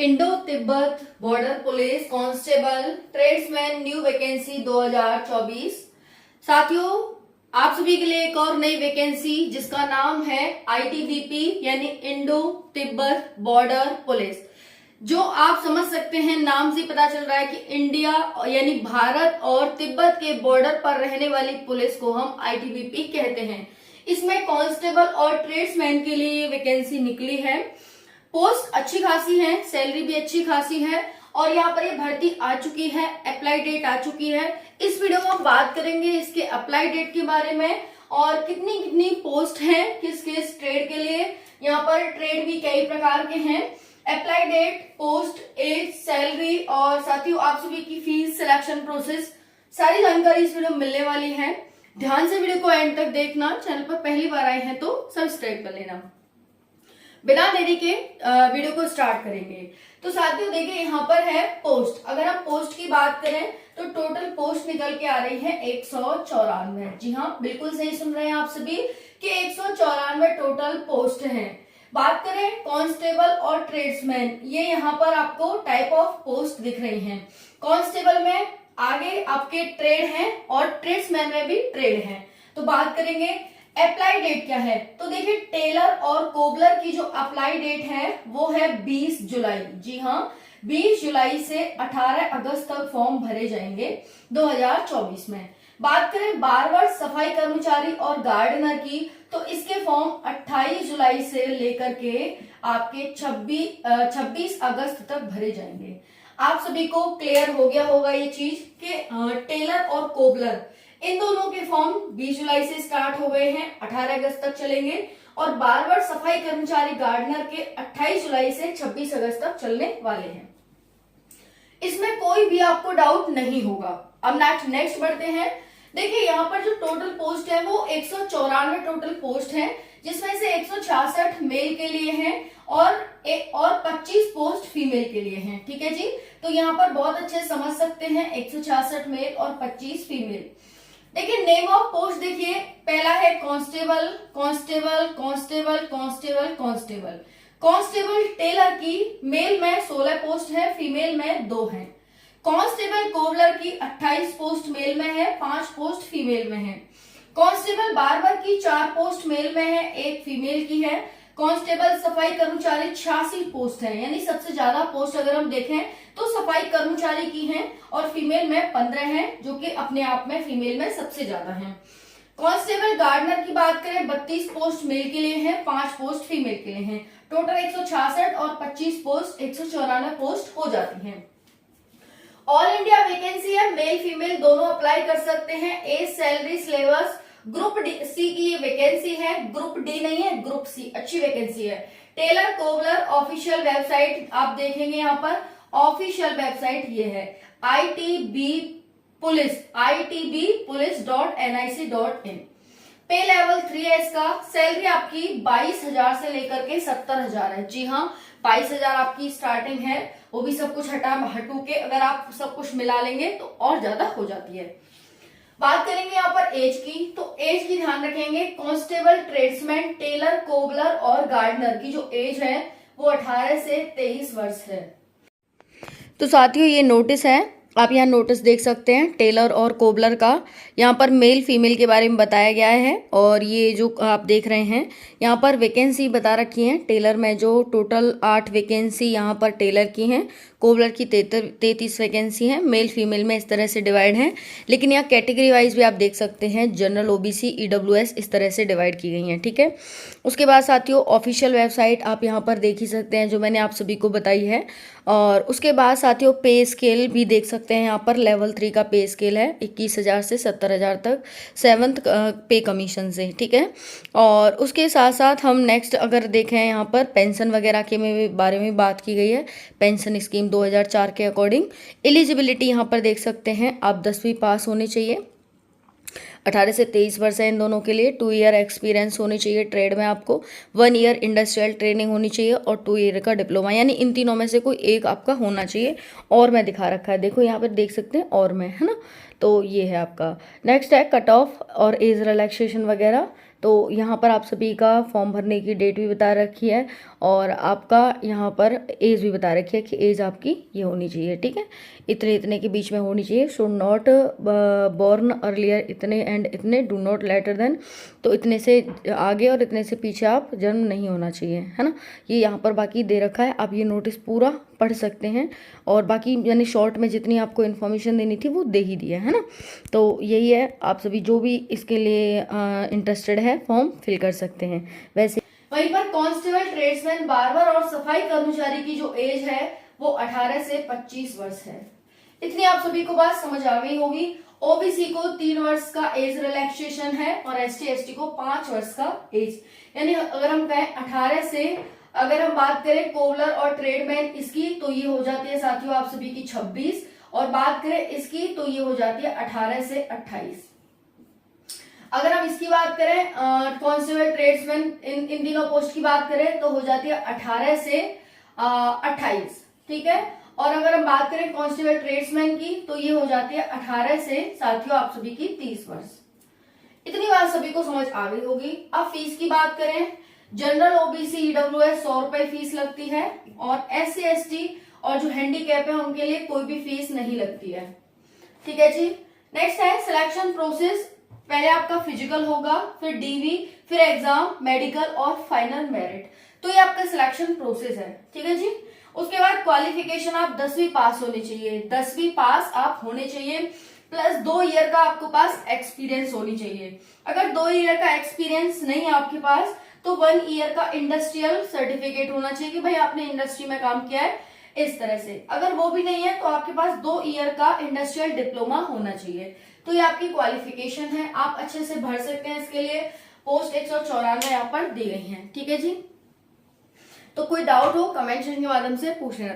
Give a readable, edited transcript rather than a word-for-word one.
Indo Tibet border police constable tradesman new vacancy 2024। साथियों, आप सभी के लिए एक और नई वैकेंसी जिसका नाम है आईटीबीपी यानी इंडो तिब्बत बॉर्डर पुलिस। जो आप समझ सकते हैं, नाम से पता चल रहा है कि इंडिया यानी भारत और तिब्बत के बॉर्डर पर रहने वाली पुलिस को हम आईटीबीपी कहते हैं। इसमें कांस्टेबल और ट्रेड्समैन के लिए ये वैकेंसी निकली है। पोस्ट अच्छी खासी है, सैलरी भी अच्छी खासी है और यहाँ पर ये भर्ती आ चुकी है, अप्लाई डेट आ चुकी है। इस वीडियो में हम बात करेंगे इसके अप्लाई डेट के बारे में और कितनी कितनी पोस्ट है किस किस ट्रेड के लिए। यहाँ पर ट्रेड भी कई प्रकार के हैं। Apply date, post, age, salary और साथियों आप सभी की फीस, सिलेक्शन प्रोसेस, सारी जानकारी इस वीडियो में मिलने वाली है। ध्यान से वीडियो को एंड तक देखना। चैनल पर पहली बार आए हैं तो सब्सक्राइब कर लेना। बिना देरी के वीडियो को स्टार्ट करेंगे। तो साथियों देखिए, यहाँ पर है पोस्ट। अगर हम पोस्ट की बात करें तो टोटल पोस्ट निकल के आ रही है 194। जी हाँ, बिल्कुल सही सुन रहे हैं आप सभी कि 194 टोटल पोस्ट हैं। बात करें कांस्टेबल और ट्रेड्समैन, ये यहाँ पर आपको टाइप ऑफ पोस्ट दिख रही हैं। कांस्टेबल में आगे आपके ट्रेड हैं और ट्रेड्समैन में भी ट्रेड हैं। तो बात करेंगे अप्लाई डेट क्या है, तो देखिए टेलर और कोबलर की जो अप्लाई डेट है वो है 20 जुलाई। जी हाँ, 20 जुलाई से 18 अगस्त तक फॉर्म भरे जाएंगे 2024 में। बात करें बारवर, सफाई कर्मचारी और गार्डनर की, तो इसके फॉर्म 28 जुलाई से लेकर के आपके 26 अगस्त तक भरे जाएंगे। आप सभी को क्लियर हो गया होगा ये चीज कि टेलर और कोबलर इन दोनों के फॉर्म 20 जुलाई से स्टार्ट हो गए हैं, 18 अगस्त तक चलेंगे और बारबर, सफाई कर्मचारी, गार्डनर के 28 जुलाई से 26 अगस्त तक चलने वाले हैं। इसमें कोई भी आपको डाउट नहीं होगा। अब नेक्स्ट बढ़ते हैं। देखिए यहाँ पर जो टोटल पोस्ट है वो 194 टोटल पोस्ट है, जिसमें से 166 मेल के लिए हैं और 25 पोस्ट फीमेल के लिए हैं। ठीक है जी, तो यहाँ पर बहुत अच्छे समझ सकते हैं, 166 मेल और 25 फीमेल। देखिए नेम ऑफ पोस्ट, देखिए पहला है constable, constable, constable, constable, constable. Constable tailor की मेल में 16 पोस्ट है, फीमेल में 2 है। कांस्टेबल कोबलर की 28 पोस्ट मेल में है, 5 पोस्ट फीमेल में है। कांस्टेबल बारबर की 4 पोस्ट मेल में है, 1 फीमेल की है। कांस्टेबल सफाई कर्मचारी 86 पोस्ट है, यानी सबसे ज्यादा पोस्ट अगर हम देखें तो सफाई कर्मचारी की हैं और फीमेल में 15 हैं, जो कि अपने आप में फीमेल में सबसे ज्यादा हैं। कांस्टेबल गार्डनर की बात करें 32 पोस्ट मेल के लिए हैं, 5 पोस्ट फीमेल के लिए हैं। टोटल 166 और 25 पोस्ट 194 पोस्ट हो जाती हैं। ऑल इंडिया वैकेंसी है, मेल फीमेल दोनों अप्लाई कर सकते हैं। Age, salary, syllabus, group C की ये वैकेंसी है, ग्रुप डी नहीं है, ग्रुप सी। अच्छी वैकेंसी है। टेलर कोबलर ऑफिशियल वेबसाइट आप देखेंगे, यहाँ पर ऑफिशियल वेबसाइट ये है itbpolice.nic.in। पे लेवल 3 है इसका। सैलरी आपकी 22,000 से लेकर के 70,000 है। जी हाँ, 22,000 आपकी स्टार्टिंग है, वो भी सब कुछ हटू के अगर आप सब कुछ मिला लेंगे तो और ज्यादा हो जाती है। बात करेंगे यहाँ पर एज की, तो एज की ध्यान रखेंगे। कांस्टेबल, ट्रेड्समैन, टेलर, कोबलर और गार्डनर की जो एज है वो 18 से 23 वर्ष है। तो साथियों ये नोटिस है, आप यहाँ नोटिस देख सकते हैं टेलर और कोबलर का। यहाँ पर मेल फीमेल के बारे में बताया गया है और ये जो आप देख रहे हैं यहाँ पर वैकेंसी बता रखी है। टेलर में जो टोटल 8 वैकेंसी यहाँ पर टेलर की हैं, कोबलर की 33 वैकेंसी हैं। मेल फीमेल में इस तरह से डिवाइड हैं, लेकिन यहाँ कैटेगरी वाइज भी आप देख सकते हैं, जनरल, ओबीसी, ईडब्ल्यूएस इस तरह से डिवाइड की गई हैं। ठीक है, उसके बाद साथियों ऑफिशियल वेबसाइट आप यहाँ पर देख ही सकते हैं जो मैंने आप सभी को बताई है। और उसके बाद साथियों पे स्केल भी देख सकते हैं, यहाँ पर लेवल 3 का पे स्केल है 21,000 से 70,000 तक, 7th पे कमीशन से। ठीक है, और उसके साथ साथ हम नेक्स्ट अगर देखें यहाँ पर पेंशन वगैरह के बारे में बात की गई है। पेंशन स्कीम 2004 के अकॉर्डिंग एलिजिबिलिटी यहाँ पर देख सकते हैं, आप 10वीं पास होने चाहिए, 18 से 23 वर्ष है इन दोनों के लिए। 2 ईयर एक्सपीरियंस होनी चाहिए ट्रेड में, आपको 1 ईयर इंडस्ट्रियल ट्रेनिंग होनी चाहिए और 2 ईयर का डिप्लोमा, यानी इन तीनों में से कोई एक आपका होना चाहिए। और मैं दिखा रखा है, देखो यहाँ पर देख सकते हैं और मैं, है ना, तो ये है आपका। नेक्स्ट है कट ऑफ और एज रिलैक्सेशन वगैरह। तो यहाँ पर आप सभी का फॉर्म भरने की डेट भी बता रखी है और आपका यहाँ पर एज भी बता रखी है कि एज आपकी ये होनी चाहिए, ठीक है, इतने इतने के बीच में होनी चाहिए। शुड नॉट बॉर्न अर्लियर इतने एंड इतने, डू नॉट लेटर देन, तो इतने से आगे और इतने से पीछे आप जन्म नहीं होना चाहिए, है ना। ये यहाँ पर बाकी दे रखा है, आप ये नोटिस पूरा पढ़ सकते हैं और बाकी यानी शॉर्ट में जितनी आपको इन्फॉर्मेशन देनी थी वो दे ही दिया है ना। तो यही है, आप सभी जो भी इसके लिए इंटरेस्टेड है फॉर्म फिल कर सकते हैं। वैसे वहीं पर कांस्टेबल, ट्रेड्समैन, बार्बर और सफाई कर्मचारी की जो एज है वो 18 से 25 वर्ष है। इतनी आप सभी को बात समझ आ गई होगी। ओबीसी को 3 वर्ष का एज रिलैक्सेशन है और एसटी एसटी को 5 वर्ष का एज, यानी अगर हम कहें 18 से, अगर हम बात करें कोबलर और ट्रेडमैन इसकी तो ये हो जाती है साथियों आप सभी की 26, और बात करें इसकी तो ये हो जाती है 18 से 28। अगर हम इसकी बात करें कांस्टेबल, ट्रेड्समैन, इन तीनों पोस्ट की बात करें तो हो जाती है 18 से 28, ठीक है। और अगर हम बात करें कांस्टेबल ट्रेड्समैन की तो ये हो जाती है 18 से साथियों आप सभी की 30 वर्ष। इतनी बात सभी को समझ आ गई होगी। अब फीस की बात करें, जनरल ओबीसी ईडब्ल्यूएस 100 रुपए फीस लगती है और एससी एसटी और जो हैंडीकैप है उनके लिए कोई भी फीस नहीं लगती है, ठीक है जी। नेक्स्ट है सिलेक्शन प्रोसेस। पहले आपका फिजिकल होगा, फिर डीवी, फिर एग्जाम, मेडिकल और फाइनल मेरिट। तो ये आपका सिलेक्शन प्रोसेस है, ठीक है जी। उसके बाद क्वालिफिकेशन, आप 10वीं पास होनी चाहिए, 10वीं पास आप होने चाहिए, प्लस 2 ईयर का आपके पास एक्सपीरियंस होनी चाहिए। अगर 2 ईयर का एक्सपीरियंस नहीं है आपके पास तो 1 ईयर का इंडस्ट्रियल सर्टिफिकेट होना चाहिए कि भाई आपने इंडस्ट्री में काम किया है, इस तरह से। अगर वो भी नहीं है तो आपके पास 2 ईयर का इंडस्ट्रियल डिप्लोमा होना चाहिए। तो ये आपकी क्वालिफिकेशन है, आप अच्छे से भर सकते हैं इसके लिए। पोस्ट 194 यहाँ पर दी गई है, ठीक है जी। तो कोई डाउट हो कमेंट सेक्शन के माध्यम से पूछ लेना।